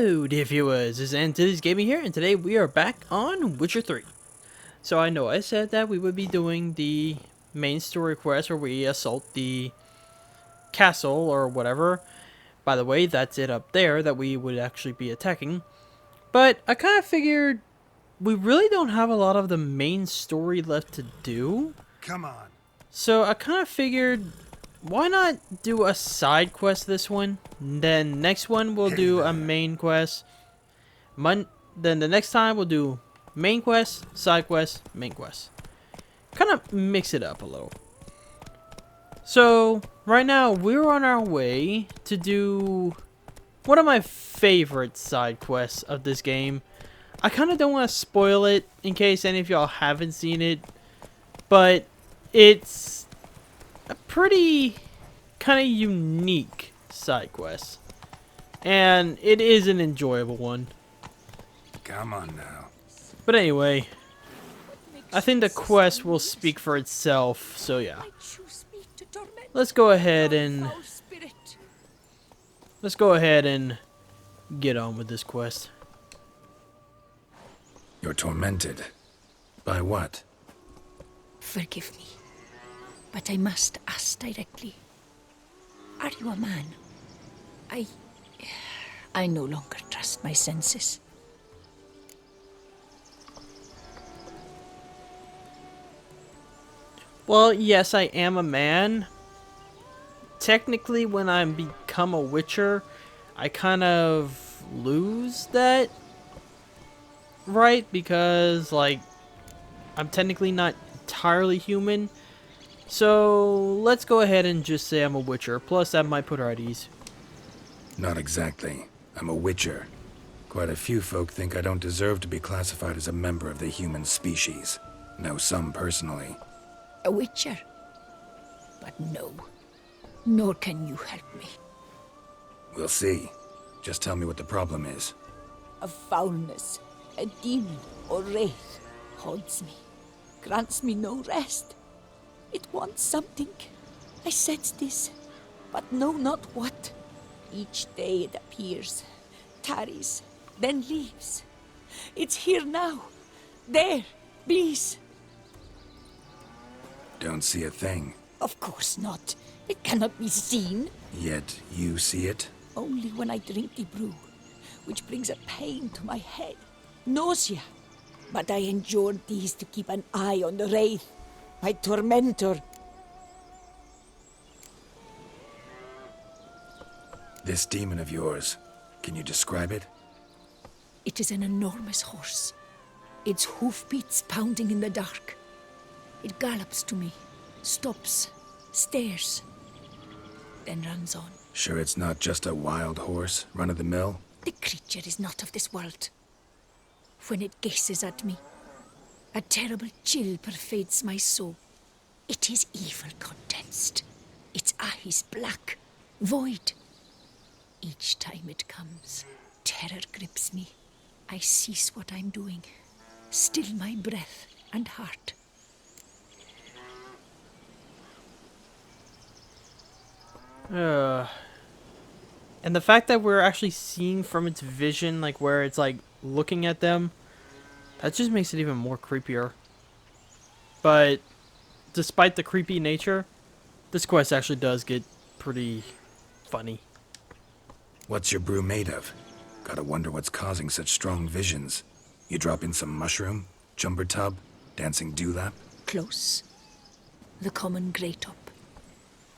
Hello dear viewers, this is Antilles Gaming here, and today we are back on Witcher 3. So I know I said that we would be doing the main story quest where we assault the castle or whatever. By the way, that's it up there that we would actually be attacking. But I kind of figured we really don't have a lot of the main story left to do. Come on. So I kind of figured, why not do a side quest this one? Then next one we'll do a main quest. Then the next time we'll do main quest, side quest, main quest. Kind of mix it up a little. So right now we're on our way to do one of my favorite side quests of this game. I kind of don't want to spoil it in case any of y'all haven't seen it, but it's a pretty kind of unique side quest, and it is an enjoyable one. Come on now. But anyway, I think the quest will speak for itself, so yeah. Let's go ahead and get on with this quest. You're tormented. By what? Forgive me, but I must ask directly. Are you a man? I no longer trust my senses. Well, yes, I am a man. Technically, when I become a Witcher, I kind of lose that right, because, like, I'm technically not entirely human. So, let's go ahead and just say I'm a Witcher. Plus, that might put her at ease. Not exactly. I'm a witcher. Quite a few folk think I don't deserve to be classified as a member of the human species. Know some personally. A witcher? But no, nor can you help me. We'll see. Just tell me what the problem is. A foulness, a demon or wraith haunts me, grants me no rest. It wants something. I sense this, but know not what. Each day it appears, tarries, then leaves. It's here now. There, please. Don't see a thing. Of course not. It cannot be seen. Yet you see it? Only when I drink the brew, which brings a pain to my head, nausea. But I endured these to keep an eye on the wraith, my tormentor. This demon of yours, can you describe it? It is an enormous horse, its hoofbeats pounding in the dark. It gallops to me, stops, stares, then runs on. Sure it's not just a wild horse, run-of-the-mill? The creature is not of this world. When it gazes at me, a terrible chill pervades my soul. It is evil condensed, its eyes black, void. Each time it comes, terror grips me. I cease what I'm doing, still my breath and heart. And the fact that we're actually seeing from its vision, like where it's like looking at them, that just makes it even more creepier. But despite the creepy nature, this quest actually does get pretty funny. What's your brew made of? Gotta wonder what's causing such strong visions. You drop in some mushroom, jumper tub, dancing dewlap? Close. The common grey top.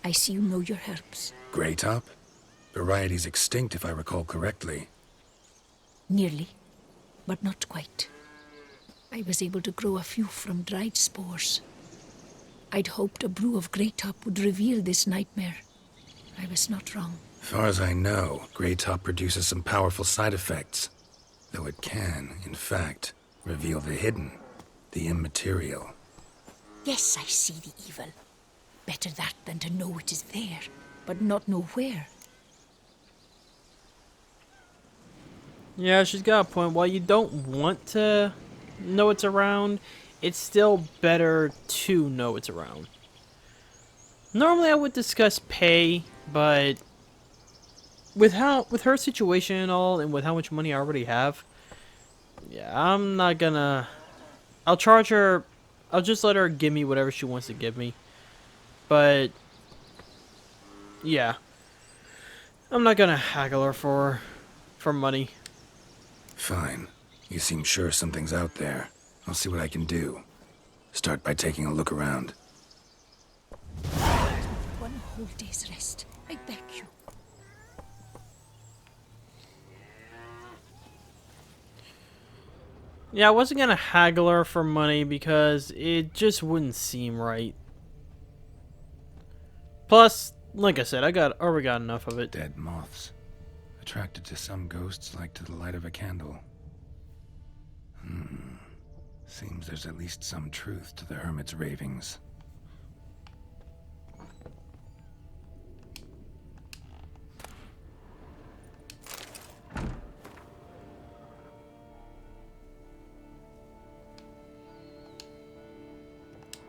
I see you know your herbs. Grey top? Variety's extinct if I recall correctly. Nearly, but not quite. I was able to grow a few from dried spores. I'd hoped a brew of grey top would reveal this nightmare. I was not wrong. Far as I know, grey top produces some powerful side effects. Though it can, in fact, reveal the hidden, the immaterial. Yes, I see the evil. Better that than to know it is there, but not know where. Yeah, she's got a point. While you don't want to know it's around, it's still better to know it's around. Normally I would discuss pay, but with her situation and all, and with how much money I already have, yeah, I'm not gonna. I'll charge her. I'll just let her give me whatever she wants to give me. But yeah, I'm not gonna haggle her for money. Fine. You seem sure something's out there. I'll see what I can do. Start by taking a look around. One whole day's rest, I beg you. Yeah, I wasn't gonna haggle her for money because it just wouldn't seem right. Plus, like I said, already got enough of it. Dead moths. Attracted to some ghosts like to the light of a candle. Seems there's at least some truth to the hermit's ravings.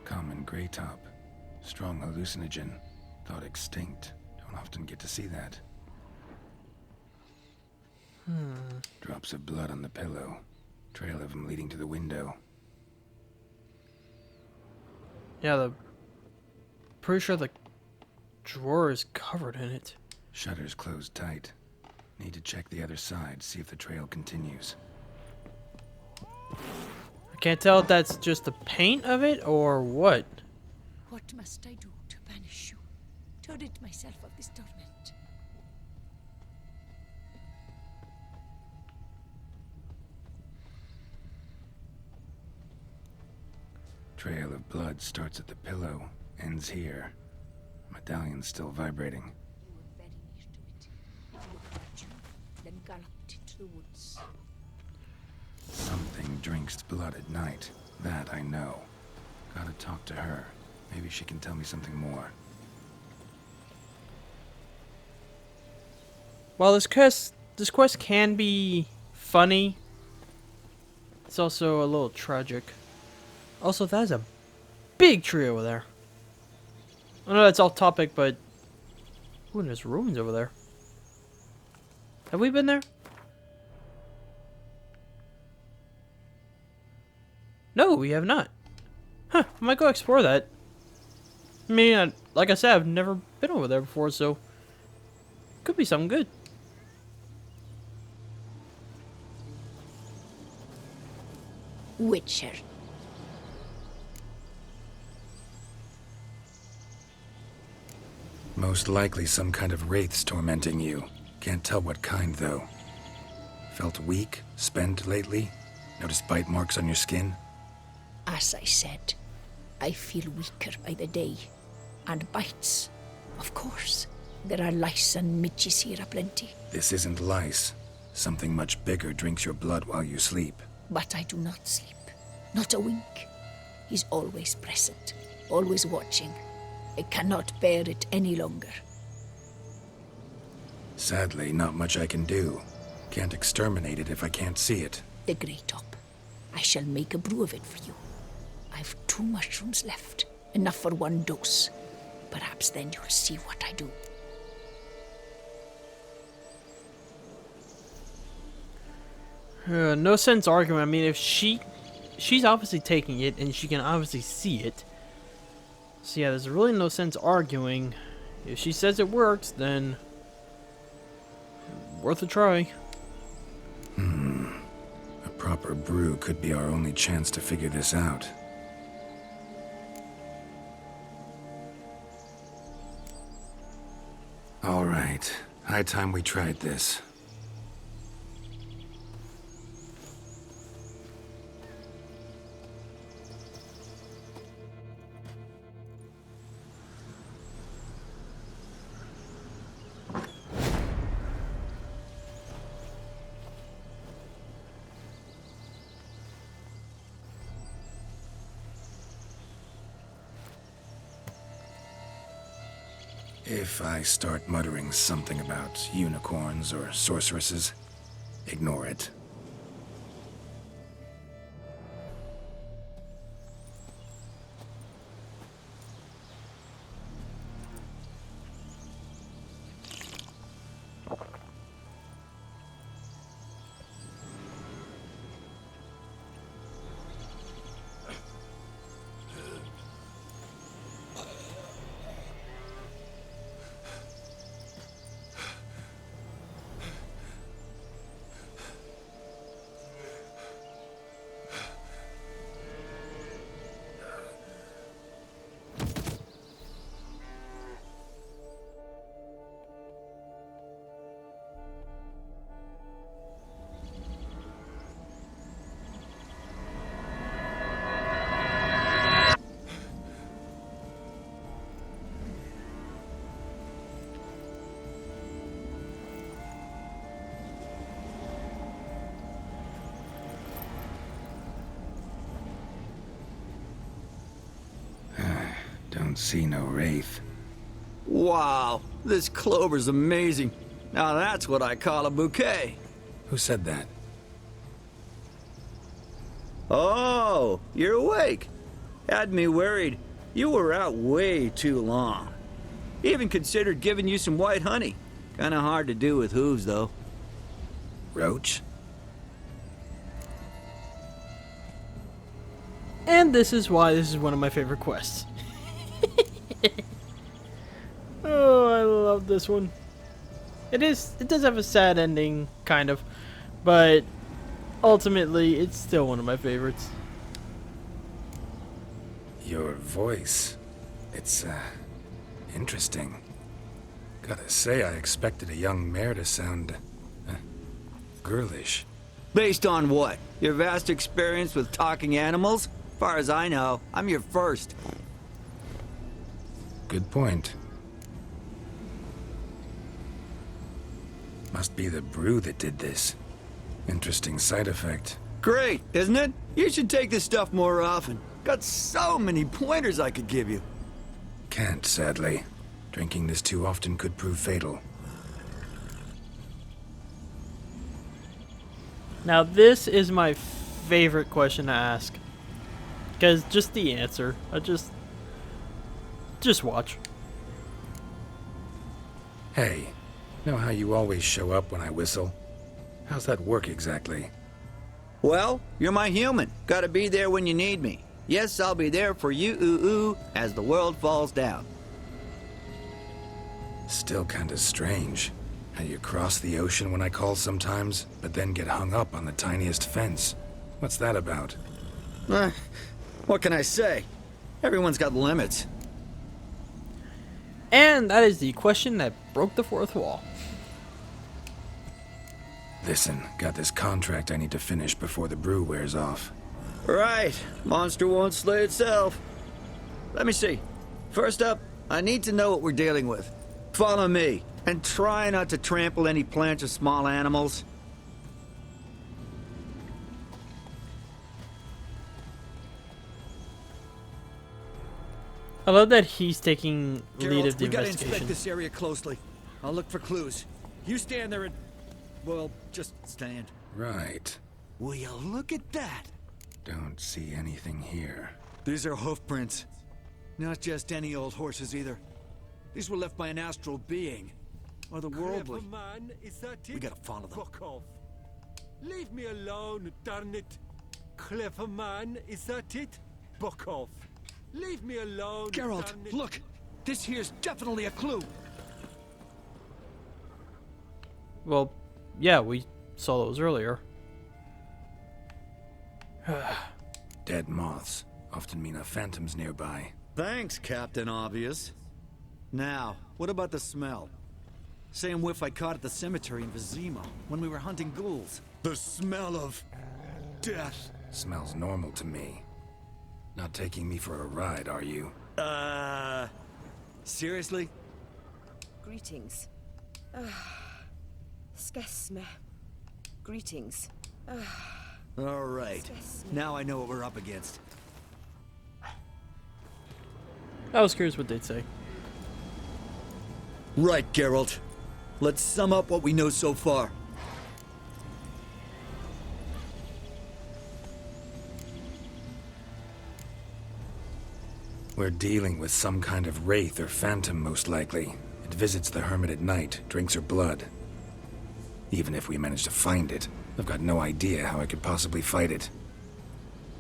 Common gray top. Strong hallucinogen. Thought extinct. Don't often get to see that. Drops of blood on the pillow. Trail of them leading to the window. Yeah, pretty sure the drawer is covered in it. Shutters closed tight. Need to check the other side, see if the trail continues. I can't tell if that's just the paint of it or what. What must I do to banish you, to rid myself of this torment? Trail of blood starts at the pillow, ends here. Medallion's still vibrating. You were very near to it. It looked at you, then galloped into the woods. Something drinks blood at night. That I know. Gotta talk to her. Maybe she can tell me something more. While this quest can be funny, it's also a little tragic. Also, that is a big tree over there. I know that's off topic, but ooh, there's ruins over there. Have we been there? No, we have not. Huh, I might go explore that. I mean, like I said, I've never been over there before, so could be something good. Witcher. Most likely some kind of wraiths tormenting you. Can't tell what kind, though. Felt weak, spent lately? Noticed bite marks on your skin? As I said, I feel weaker by the day. And bites, of course. There are lice and midges here aplenty. This isn't lice. Something much bigger drinks your blood while you sleep. But I do not sleep. Not a wink. He's always present, always watching. I cannot bear it any longer. Sadly, not much I can do. Can't exterminate it if I can't see it. The Grey Top. I shall make a brew of it for you. I've 2 mushrooms left. Enough for 1 dose. Perhaps then you'll see what I do. No sense arguing. I mean, if she's obviously taking it, and she can obviously see it. So yeah, there's really no sense arguing. If she says it works, then worth a try. A proper brew could be our only chance to figure this out. All right, high time we tried this. If I start muttering something about unicorns or sorceresses, ignore it. Don't see no wraith. Wow, this clover's amazing. Now that's what I call a bouquet. Who said that? Oh, you're awake. Had me worried. You were out way too long. Even considered giving you some white honey. Kinda hard to do with hooves, though. Roach? And this is why this is one of my favorite quests. Oh, I love this one. It does have a sad ending, kind of, but ultimately, it's still one of my favorites. Your voice. It's, interesting. Gotta say, I expected a young mare to sound, girlish. Based on what? Your vast experience with talking animals? Far as I know, I'm your first. Good point. Must be the brew that did this. Interesting side effect. Great, isn't it? You should take this stuff more often. Got so many pointers I could give you. Can't, sadly. Drinking this too often could prove fatal. Now, this is my favorite question to ask. Because just the answer, just watch. Hey, know how you always show up when I whistle? How's that work exactly? Well, you're my human. Gotta be there when you need me. Yes, I'll be there for you, ooh, as the world falls down. Still kinda strange. How you cross the ocean when I call sometimes, but then get hung up on the tiniest fence. What's that about? What can I say? Everyone's got limits. And that is the question that broke the fourth wall. Listen, got this contract I need to finish before the brew wears off. Right. Monster won't slay itself. Let me see. First up, I need to know what we're dealing with. Follow me, and try not to trample any plants or small animals. I love that he's taking lead of the we gotta inspect investigation. this area closely. I'll look for clues. You stand there and... well, just stand. Right. Will you look at that? Don't see anything here. These are hoof prints. Not just any old horses either. These were left by an astral being. Otherworldly. Man, is that it? We gotta follow them. Fuck off. Leave me alone, darn it. Clever man, is that it? Buck off. Leave me alone, Geralt, darn it. look! This here's definitely a clue. Well, yeah, we saw those earlier. Dead moths often mean a phantom's nearby. Thanks, Captain Obvious. Now, what about the smell? Same whiff I caught at the cemetery in Vizima when we were hunting ghouls. The smell of... death. Smells normal to me. Not taking me for a ride, are you? Seriously? Greetings. Skesme. Greetings. All right. Now I know what we're up against. I was curious what they'd say. Right, Geralt. Let's sum up what we know so far. We're dealing with some kind of wraith or phantom, most likely. It visits the hermit at night, drinks her blood. Even if we manage to find it, I've got no idea how I could possibly fight it.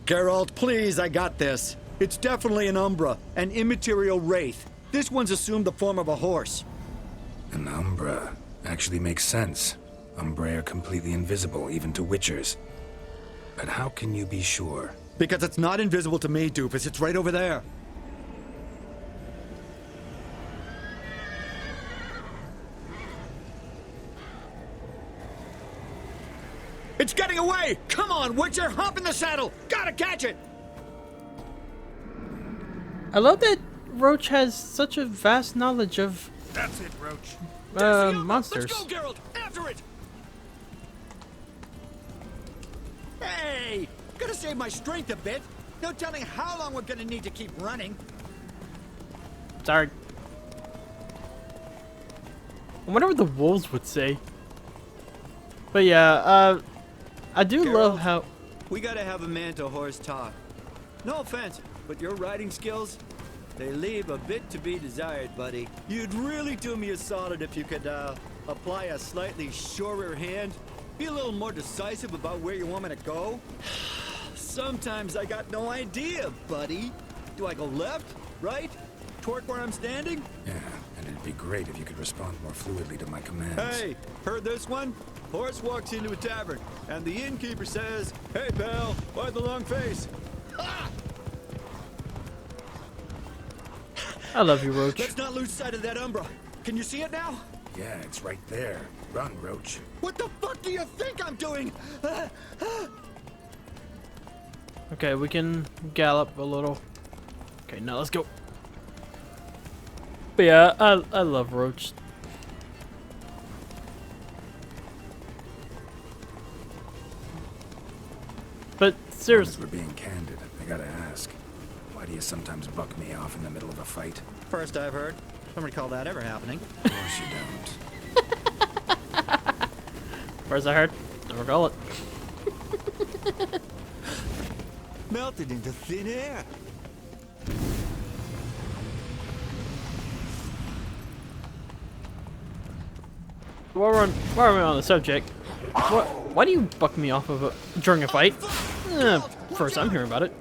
Geralt, please, I got this. It's definitely an Umbra, an immaterial wraith. This one's assumed the form of a horse. An Umbra. Actually makes sense. Umbra are completely invisible, even to witchers. But how can you be sure? Because it's not invisible to me, Doofus. It's right over there. It's getting away! Come on, Witcher! Hop in the saddle! Gotta catch it! I love that Roach has such a vast knowledge of That's it, Roach. monsters. Let's go, Geralt! After it! Hey! Gotta save my strength a bit. No telling how long we're gonna need to keep running. Sorry. I wonder what the wolves would say. But yeah, I do love how... We gotta have a man-to-horse talk. No offense, but your riding skills, they leave a bit to be desired, buddy. You'd really do me a solid if you could, apply a slightly surer hand. Be a little more decisive about where you want me to go. Sometimes I got no idea, buddy. Do I go left, right, toward where I'm standing? Yeah, and it'd be great if you could respond more fluidly to my commands. Hey, heard this one? Horse walks into a tavern, and the innkeeper says, "Hey, pal, why the long face?" I love you, Roach. Let's not lose sight of that Umbra. Can you see it now? Yeah, it's right there. Run, Roach. What the fuck do you think I'm doing? Okay, we can gallop a little. Okay, now let's go. But yeah, I love Roach. But seriously, We're being candid. I gotta ask. Why do you sometimes buck me off in the middle of a fight? First I've heard. Don't recall that ever happening. Of course you don't. where's I heard? Never call it. Melted into thin air. While we're on the subject, why do you buck me off of during a fight? First I'm hearing about it.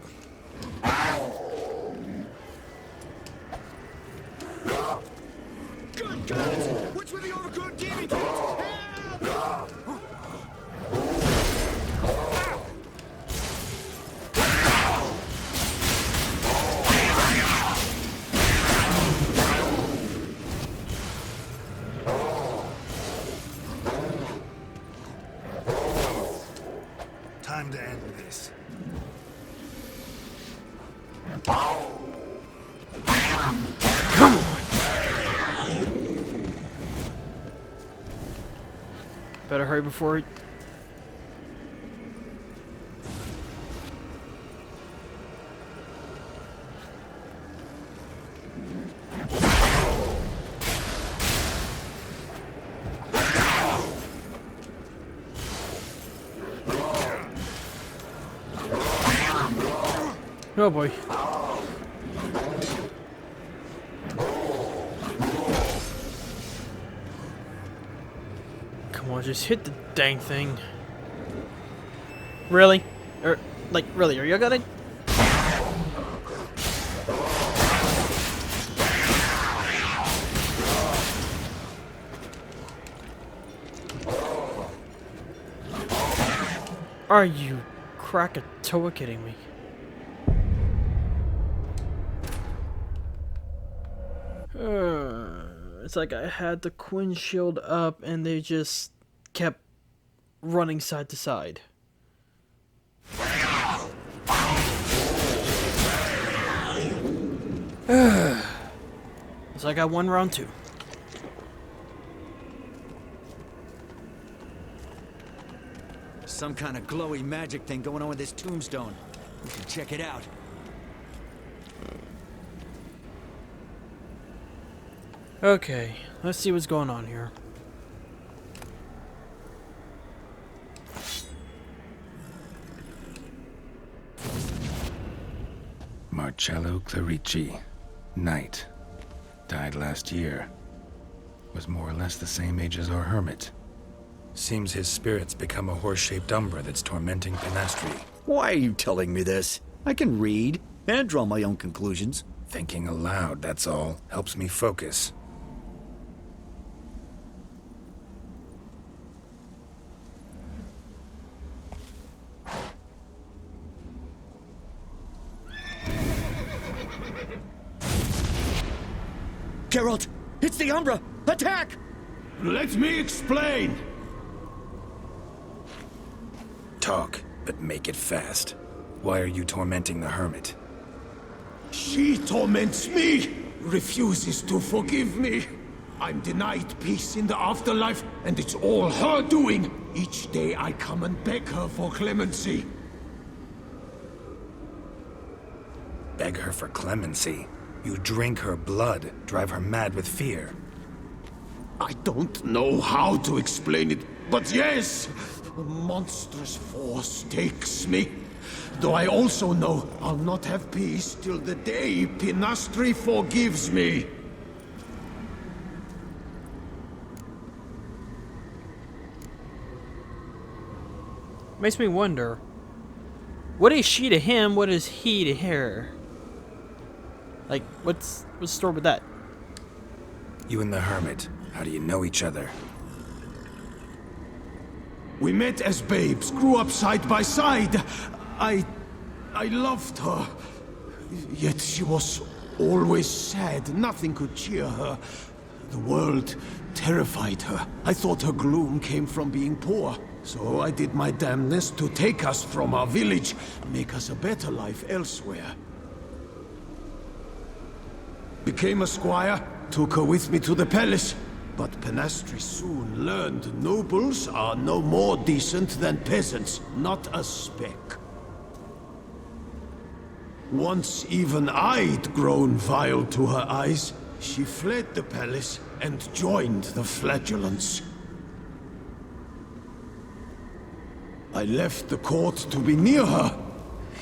Good God! Which were the overgrown demon kids? Help! Time to end this. Better hurry before he... Oh boy. Come on, just hit the dang thing. Really? Really, are you gonna... Are you Krakatoa kidding me? It's like I had the Quinn shield up and they just kept running side to side. It's like I won round 2. Some kind of glowy magic thing going on with this tombstone. We should check it out. Okay, let's see what's going on here. Marcello Clarici, Knight. Died last year. Was more or less the same age as our hermit. Seems his spirit's become a horse-shaped Umbra that's tormenting Penastri. Why are you telling me this? I can read and draw my own conclusions. Thinking aloud, that's all. Helps me focus. Geralt, it's the Umbra! Attack! Let me explain. Talk, but make it fast. Why are you tormenting the hermit? She torments me, refuses to forgive me. I'm denied peace in the afterlife, and it's all her doing. Each day I come and beg her for clemency. Beg her for clemency? You drink her blood, drive her mad with fear. I don't know how to explain it, but yes, a monstrous force takes me. Though I also know I'll not have peace till the day Pinastri forgives me. Makes me wonder, what is she to him? What is he to her? Like, what's the story with that? You and the Hermit, how do you know each other? We met as babes, grew up side by side. I loved her. Yet she was always sad. Nothing could cheer her. The world terrified her. I thought her gloom came from being poor. So I did my damnedest to take us from our village, make us a better life elsewhere. Became a squire, took her with me to the palace. But Pinastri soon learned nobles are no more decent than peasants, not a speck. Once even I'd grown vile to her eyes, she fled the palace and joined the flagellants. I left the court to be near her,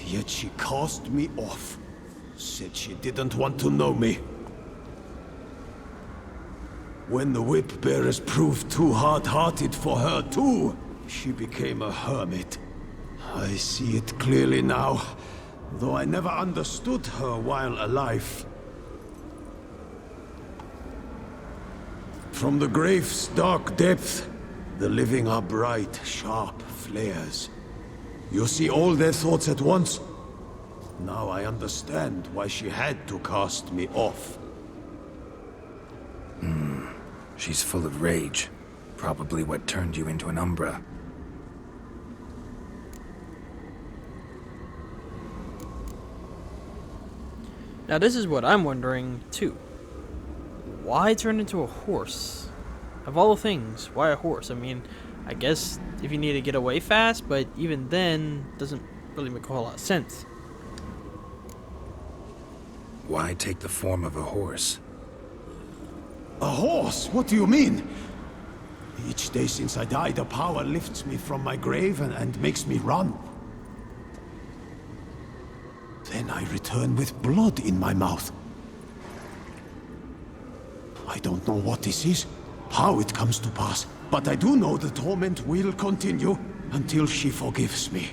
yet she cast me off. Said she didn't want to know me. When the whip-bearers proved too hard-hearted for her too, she became a hermit. I see it clearly now, though I never understood her while alive. From the grave's dark depth, the living are bright, sharp flares. You see all their thoughts at once. Now I understand why she had to cast me off. She's full of rage. Probably what turned you into an Umbra. Now this is what I'm wondering too. Why turn into a horse? Of all things, why a horse? I mean, I guess if you need to get away fast, but even then, doesn't really make a whole lot of sense. Why take the form of a horse? A horse? What do you mean? Each day since I died, a power lifts me from my grave and makes me run. Then I return with blood in my mouth. I don't know what this is, how it comes to pass, but I do know the torment will continue until she forgives me.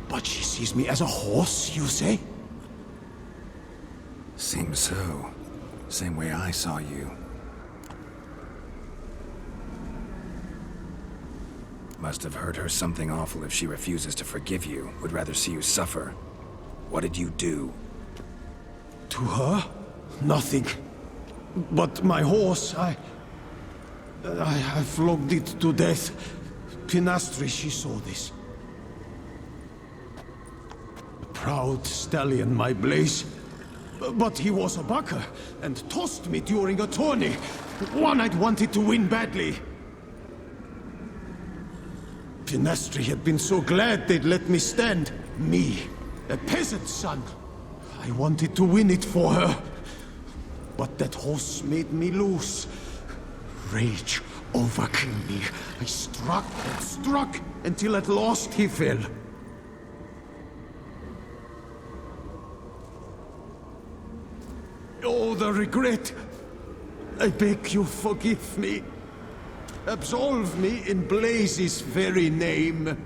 But she sees me as a horse, you say? Seems so. Same way I saw you. Must have hurt her something awful if she refuses to forgive you. Would rather see you suffer. What did you do? To her? Nothing. But my horse, I flogged it to death. Pinastri, she saw this. A proud stallion, my Blaze. But he was a bucker, and tossed me during a tourney. One I'd wanted to win badly. Pinastri had been so glad they'd let me stand. Me, a peasant's son. I wanted to win it for her. But that horse made me lose. Rage overcame me. I struck and struck, until at last he fell. Oh, the regret! I beg you forgive me. Absolve me in Blaze's very name.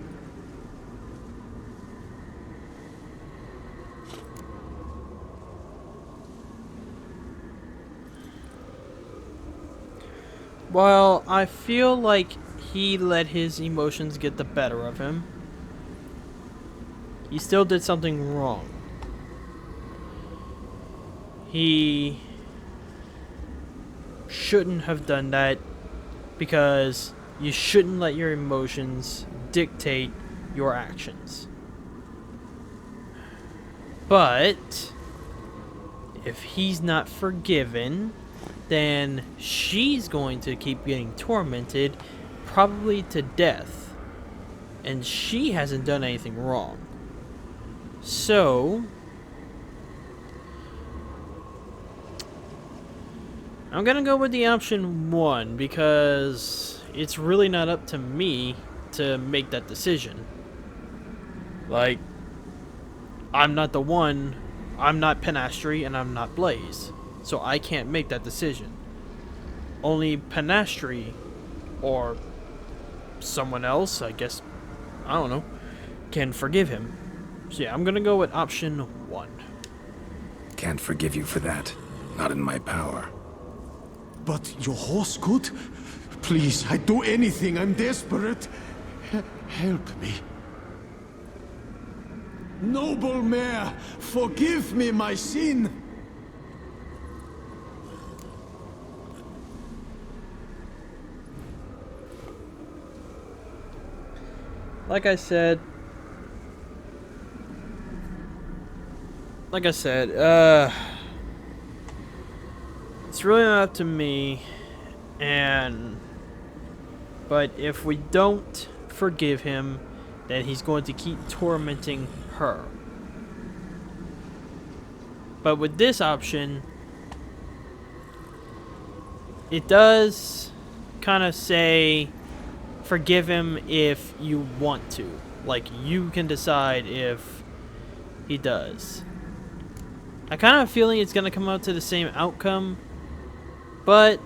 Well, I feel like he let his emotions get the better of him. He still did something wrong. He shouldn't have done that, because you shouldn't let your emotions dictate your actions. But if he's not forgiven, then she's going to keep getting tormented, probably to death. And she hasn't done anything wrong. So, I'm gonna go with the option 1 because it's really not up to me to make that decision. Like, I'm not the one, I'm not Penastri and I'm not Blaze, so I can't make that decision. Only Penastri or someone else, I guess, I don't know, can forgive him. So yeah, I'm gonna go with option 1. Can't forgive you for that. Not in my power. But your horse could? Please, I'd do anything. I'm desperate. Help me. Noble mare, forgive me my sin. Like I said, it's really not up to me, but if we don't forgive him, then he's going to keep tormenting her. But with this option, it does kind of say forgive him if you want to. Like, you can decide if he does. I kind of have a feeling it's going to come out to the same outcome, but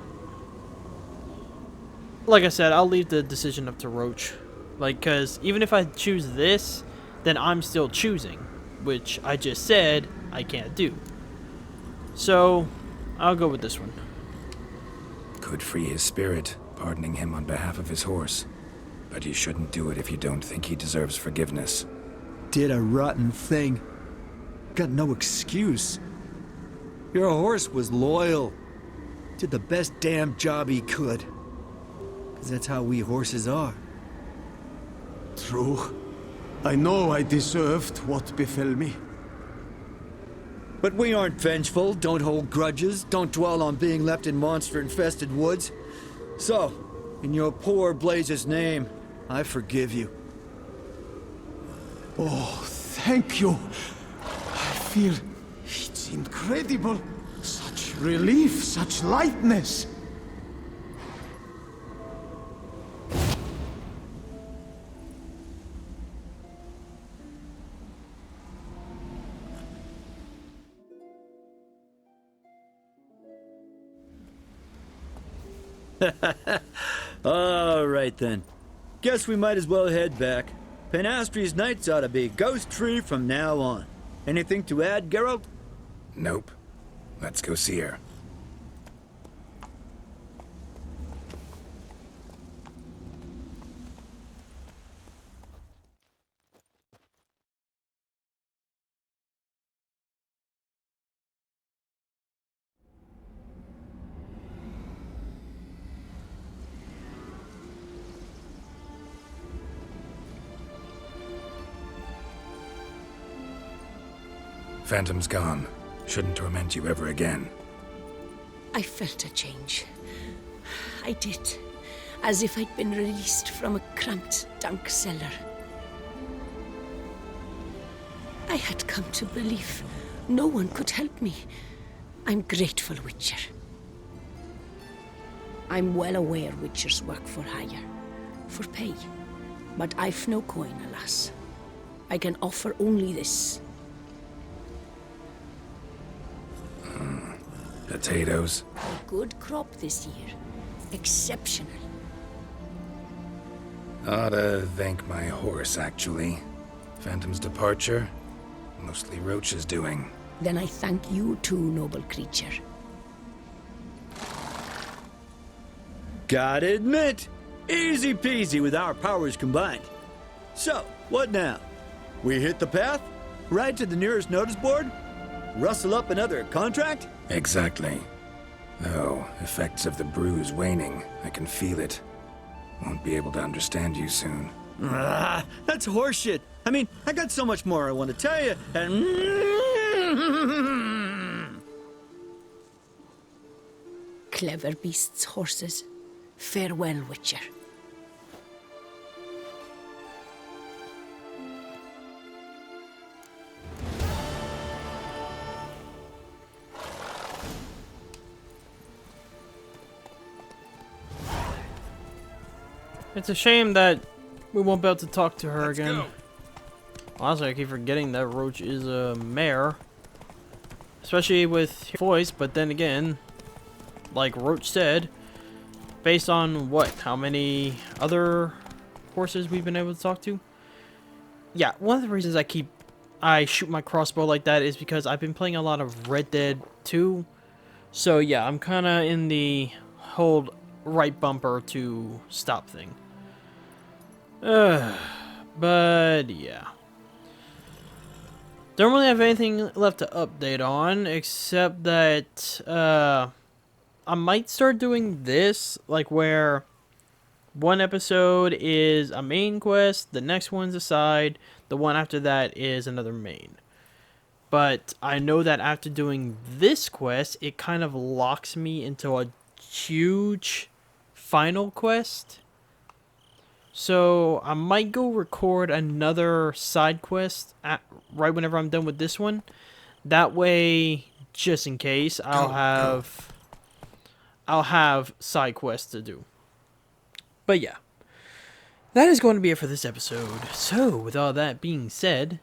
like I said, I'll leave the decision up to Roach. Like, because even if I choose this, then I'm still choosing, which I just said I can't do. So, I'll go with this one. Could free his spirit, pardoning him on behalf of his horse. But you shouldn't do it if you don't think he deserves forgiveness. Did a rotten thing. Got no excuse. Your horse was loyal. Did the best damn job he could. 'Cause that's how we horses are. True. I know I deserved what befell me. But we aren't vengeful, don't hold grudges, don't dwell on being left in monster-infested woods. So, in your poor Blaze's name, I forgive you. Oh, thank you. I feel it's incredible. Such relief, such lightness. All right then. Guess we might as well head back. Penastri's nights ought to be ghost-free from now on. Anything to add, Geralt? Nope. Let's go see her. Phantom's gone. Shouldn't torment you ever again. I felt a change. I did. As if I'd been released from a cramped, dank cellar. I had come to believe no one could help me. I'm grateful, Witcher. I'm well aware Witchers work for hire, for pay. But I've no coin, alas. I can offer only this. Potatoes. A good crop this year. Exceptional. Ought to thank my horse, actually. Phantom's departure, mostly Roach's doing. Then I thank you too, noble creature. Gotta admit, easy peasy with our powers combined. So, what now? We hit the path? Ride to the nearest notice board? Rustle up another contract? Exactly. Though, effects of the bruise waning. I can feel it. Won't be able to understand you soon. That's horseshit. I mean, I got so much more I want to tell you, and... Clever beasts, horses. Farewell, Witcher. It's a shame that we won't be able to talk to her Let's again. go. Honestly, I keep forgetting that Roach is a mare. Especially with her voice, but then again, like Roach said, based on what? How many other horses we've been able to talk to? Yeah, one of the reasons I shoot my crossbow like that is because I've been playing a lot of Red Dead 2. So yeah, I'm kind of in the hold right bumper to stop thing. But yeah. Don't really have anything left to update on, except that I might start doing this, like where one episode is a main quest, the next one's a side, the one after that is another main. But I know that after doing this quest, it kind of locks me into a huge final quest. So I might go record another side quest right whenever I'm done with this one. That way, just in case, I'll have side quests to do. But yeah, that is going to be it for this episode. So with all that being said,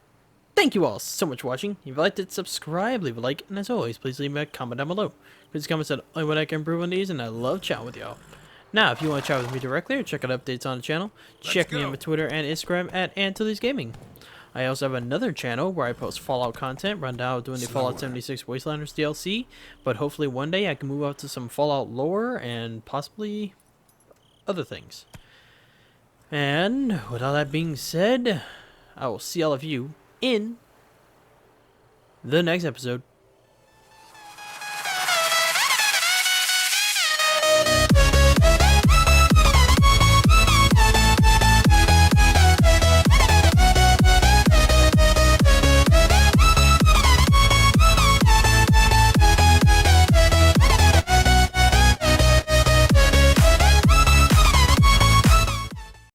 thank you all so much for watching. If you liked it, subscribe, leave a like, and as always, please leave me a comment down below. Please comments on only what I can improve on these, and I love chatting with y'all. Now, if you want to chat with me directly or check out updates on the channel, check me out on Twitter and Instagram at AntilliesGaming. I also have another channel where I post Fallout content, run down doing the Fallout 76 Wastelanders DLC, but hopefully one day I can move out to some Fallout lore and possibly other things. And with all that being said, I will see all of you in the next episode.